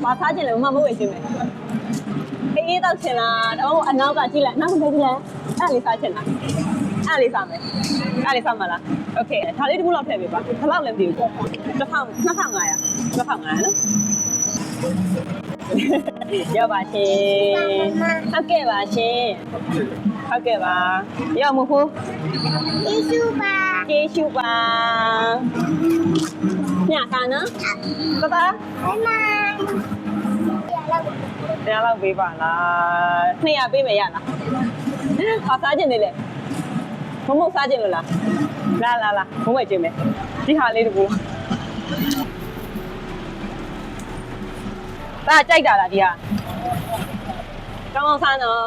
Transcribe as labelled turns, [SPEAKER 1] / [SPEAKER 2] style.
[SPEAKER 1] ဘာစားချင်လဲမမဝေ့ချင်းမယ်အေးတော့ချင်လားတော့အနောက်ကကြည့်လိုက်နောက်ကကြည့်လိုက်အဲ့လေးစားချင်လားအဲ့လေးစားမယ်အဲ့လေးစားမလားโอเคဒါလေးတစ်ခုလောက်ထည့်ပေးပါဘယ်လောက်လဲမသိဘူး2500နော်ရောက်ပါရှင်ဟုတ်ကဲ့ပါရှင်ဟုတ်ကဲ့ပါရောက်မဟုတ်ကျေးဇူးပါညကနော်တတာတရားလောက်ပေးပါလား200ပေးမယ်ရလားဟာစားခြင်းနေလေမမစားခြင်းလို့လားလာဘုံဝဲခြင်းမယ်ဒီဟာလေးတကူဒါကြိုက်တာလားဒီဟာကောင်းအောင်စားနော်